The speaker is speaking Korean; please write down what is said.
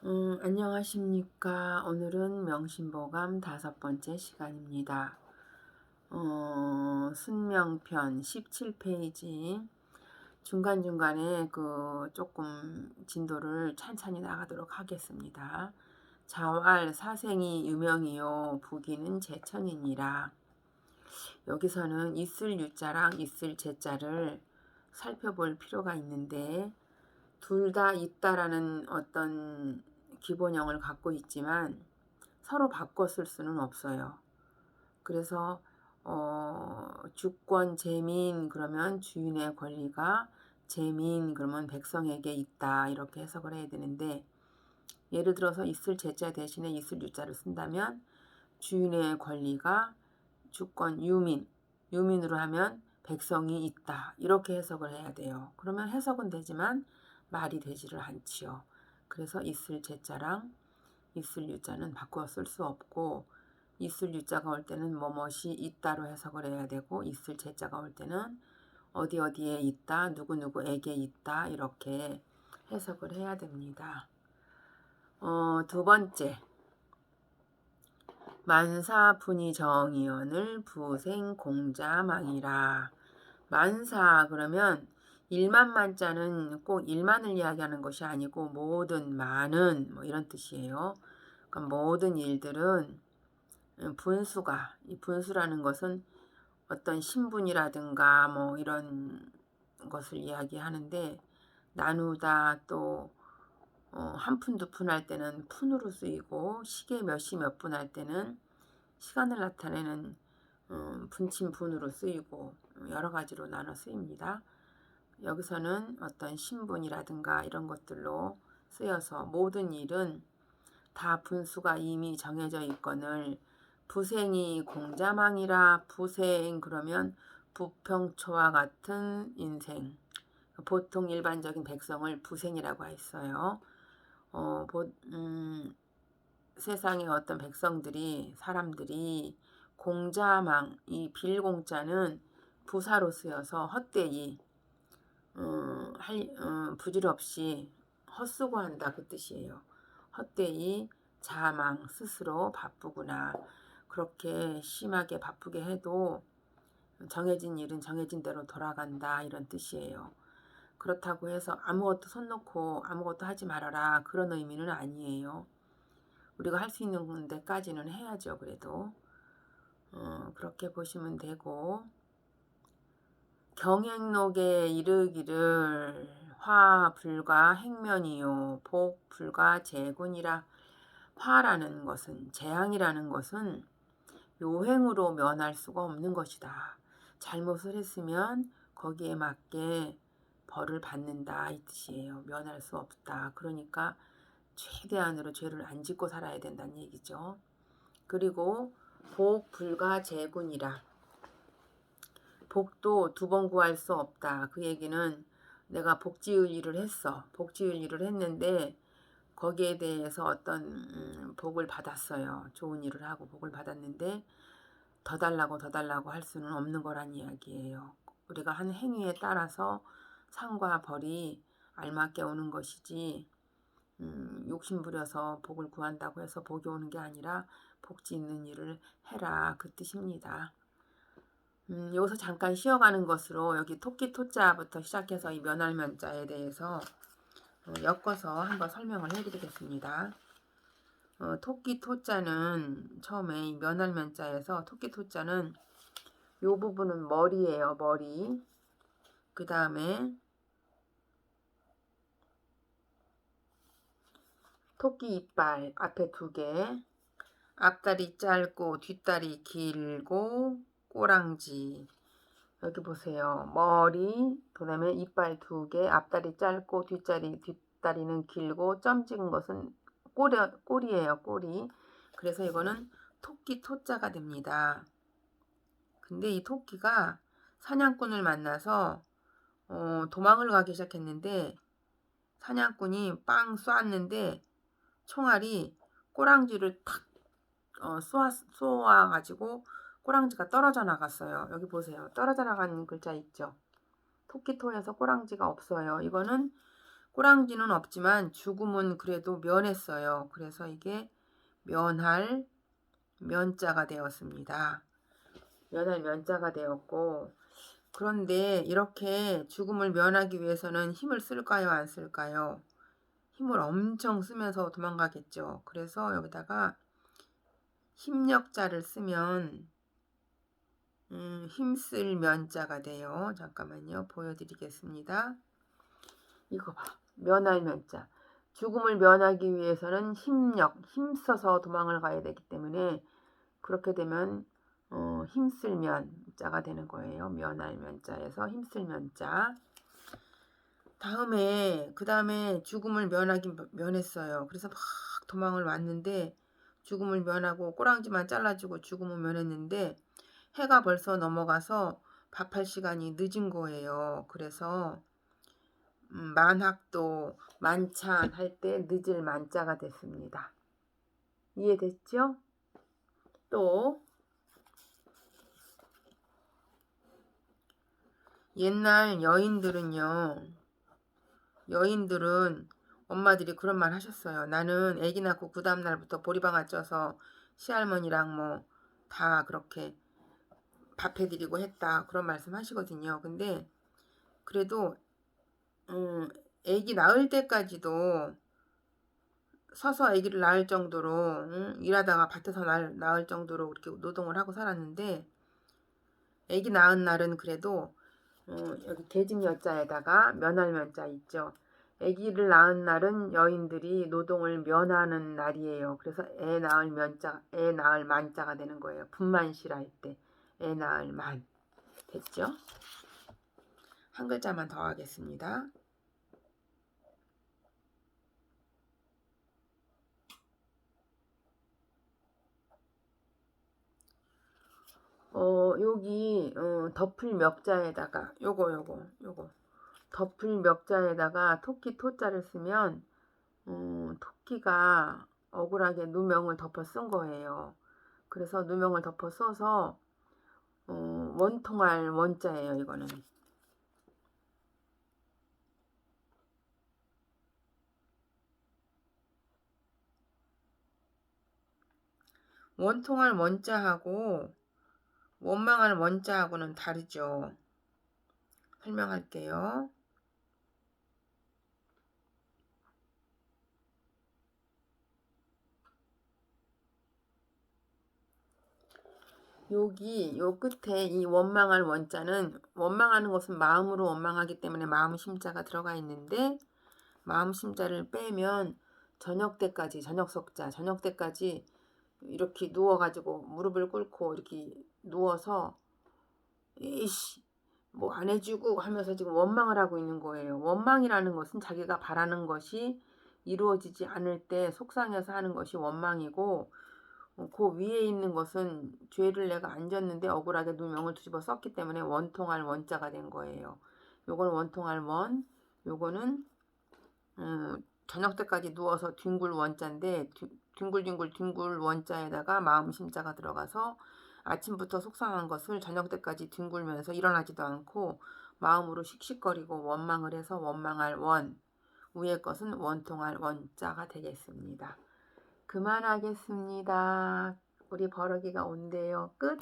안녕하십니까. 오늘은 명심보감 5번째 시간입니다. 순명편 17페이지 중간중간에 조금 진도를 찬찬히 나가도록 하겠습니다. 자왈 사생이 유명이요 부기는 제천이니라. 여기서는 있을 유자랑 있을 제자를 살펴볼 필요가 있는데 둘 다 있다라는 어떤 기본형을 갖고 있지만 서로 바꿔 쓸 수는 없어요. 그래서 주권 제민 그러면 주인의 권리가 제민 그러면 백성에게 있다 이렇게 해석을 해야 되는데, 예를 들어서 있을 제자 대신에 있을 유자를 쓴다면 주인의 권리가 주권 유민으로 하면 백성이 있다 이렇게 해석을 해야 돼요. 그러면 해석은 되지만 말이 되지를 않지요. 그래서 있을 제자랑 있을 유자는 바꾸어 쓸 수 없고, 있을 유자가 올 때는 뭐뭇이 있다로 해석을 해야 되고, 있을 제자가 올 때는 어디 어디에 있다, 누구누구에게 있다 이렇게 해석을 해야 됩니다. 두 번째, 만사 분이 정이언을 부생 공자망이라. 만사 그러면 일만자는 꼭 일만을 이야기하는 것이 아니고 모든 많은 뭐 이런 뜻이에요. 그러니까 모든 일들은 분수가, 이 분수라는 것은 어떤 신분이라든가 뭐 이런 것을 이야기하는데, 나누다 또 한 푼 두 푼 할 때는 푼으로 쓰이고, 시계 몇 시 몇 분 할 때는 시간을 나타내는 분침분으로 쓰이고 여러 가지로 나눠 쓰입니다. 여기서는 어떤 신분이라든가 이런 것들로 쓰여서 모든 일은 다 분수가 이미 정해져 있거늘 부생이 공자망이라. 부생 그러면 부평초와 같은 인생, 보통 일반적인 백성을 부생이라고 했어요. 세상의 어떤 백성들이, 사람들이 공자망, 이 빌공자는 부사로 쓰여서 헛되이 부질없이 헛수고한다 그 뜻이에요. 헛되이 자망, 스스로 바쁘구나. 그렇게 심하게 바쁘게 해도 정해진 일은 정해진 대로 돌아간다 이런 뜻이에요. 그렇다고 해서 아무것도 손 놓고 아무것도 하지 말아라 그런 의미는 아니에요. 우리가 할 수 있는 데까지는 해야죠. 그래도 그렇게 보시면 되고, 경행록에 이르기를 화 불가 행면이요 복 불가 재군이라. 화라는 것은, 재앙이라는 것은 요행으로 면할 수가 없는 것이다. 잘못을 했으면 거기에 맞게 벌을 받는다 이 뜻이에요. 면할 수 없다. 그러니까 최대한으로 죄를 안 짓고 살아야 된다는 얘기죠. 그리고 복 불가 재군이라. 복도 두 번 구할 수 없다. 그 얘기는 내가 복 지을 일을 했어. 복 지을 일을 했는데 거기에 대해서 어떤 복을 받았어요. 좋은 일을 하고 복을 받았는데 더 달라고 할 수는 없는 거란 이야기예요. 우리가 한 행위에 따라서 상과 벌이 알맞게 오는 것이지, 욕심 부려서 복을 구한다고 해서 복이 오는 게 아니라 복지 있는 일을 해라 그 뜻입니다. 여기서 잠깐 쉬어가는 것으로 여기 토끼 토자부터 시작해서 이 면할면자에 대해서 엮어서 한번 설명을 해드리겠습니다. 토끼 토자는 처음에 이 면할면자에서 토끼 토자는 요 부분은 머리예요. 머리. 그 다음에 토끼 이빨 앞에 2개, 앞다리 짧고 뒷다리 길고 꼬랑지. 여기 보세요. 머리, 그 다음에 이빨 2개, 앞다리 짧고 뒷다리는 길고 점 찍은 것은 꼬리예요. 꼬리. 그래서 이거는 토끼 토자가 됩니다. 근데 이 토끼가 사냥꾼을 만나서 도망을 가기 시작했는데, 사냥꾼이 빵 쏘았는데 총알이 꼬랑지를 탁 쏘아가지고 꼬랑지가 떨어져 나갔어요. 여기 보세요. 떨어져 나가는 글자 있죠. 토끼토에서 꼬랑지가 없어요. 이거는 꼬랑지는 없지만 죽음은 그래도 면했어요. 그래서 이게 면할 면자가 되었습니다. 면할 면자가 되었고, 그런데 이렇게 죽음을 면하기 위해서는 힘을 쓸까요, 안 쓸까요? 힘을 엄청 쓰면서 도망가겠죠. 그래서 여기다가 힘력자를 쓰면 힘쓸 면자가 돼요. 잠깐만요. 보여드리겠습니다. 이거 봐. 면할 면자. 죽음을 면하기 위해서는 힘써서 도망을 가야 되기 때문에 그렇게 되면 힘쓸 면자가 되는 거예요. 면할 면자에서 힘쓸 면자. 그 다음에 죽음을 면했어요. 그래서 막 도망을 왔는데 죽음을 면하고 꼬랑지만 잘라주고 죽음을 면했는데 해가 벌써 넘어가서 밥할 시간이 늦은 거예요. 그래서 만학도 만찬 할 때 늦을 만자가 됐습니다. 이해됐죠? 또 옛날 여인들은 엄마들이 그런 말 하셨어요. 나는 아기 낳고 그 다음 날부터 보리방아 쪄서 시할머니랑 뭐 다 그렇게 밥해드리고 했다. 그런 말씀 하시거든요. 근데 그래도 아기 낳을 때까지도 서서 아기를 낳을 정도로 일하다가 밭에서 낳을 정도로 그렇게 노동을 하고 살았는데 아기 낳은 날은 그래도 여기 계집 여자에다가 면할 면자 있죠. 아기를 낳은 날은 여인들이 노동을 면하는 날이에요. 그래서 애 낳을 만자가 되는 거예요. 분만실 할 때 애 낳을 만 됐죠? 한 글자만 더 하겠습니다. 여기 덮을 멱자에다가 요거 덮을 멱자에다가 토끼 토자를 쓰면 토끼가 억울하게 누명을 덮어 쓴 거예요. 그래서 누명을 덮어 써서 원통할 원자예요. 이거는 원통할 원자하고 원망할 원자하고는 다르죠. 설명할게요. 여기 요 끝에 이 원망할 원자는 원망하는 것은 마음으로 원망하기 때문에 마음 심자가 들어가 있는데 마음 심자를 빼면 저녁 때까지 이렇게 누워가지고 무릎을 꿇고 이렇게 누워서 이씨 뭐 안 해주고 하면서 지금 원망을 하고 있는 거예요. 원망이라는 것은 자기가 바라는 것이 이루어지지 않을 때 속상해서 하는 것이 원망이고 그 위에 있는 것은 죄를 내가 안 졌는데 억울하게 누명을 뒤집어 썼기 때문에 원통할 원자가 된 거예요. 요거는 원통할 원, 요거는 저녁 때까지 누워서 뒹굴 원자인데 뒹굴 원자에다가 마음 심자가 들어가서 아침부터 속상한 것을 저녁 때까지 뒹굴면서 일어나지도 않고 마음으로 씩씩거리고 원망을 해서 원망할 원, 위에 것은 원통할 원자가 되겠습니다. 그만하겠습니다. 우리 버럭이가 온대요. 끝.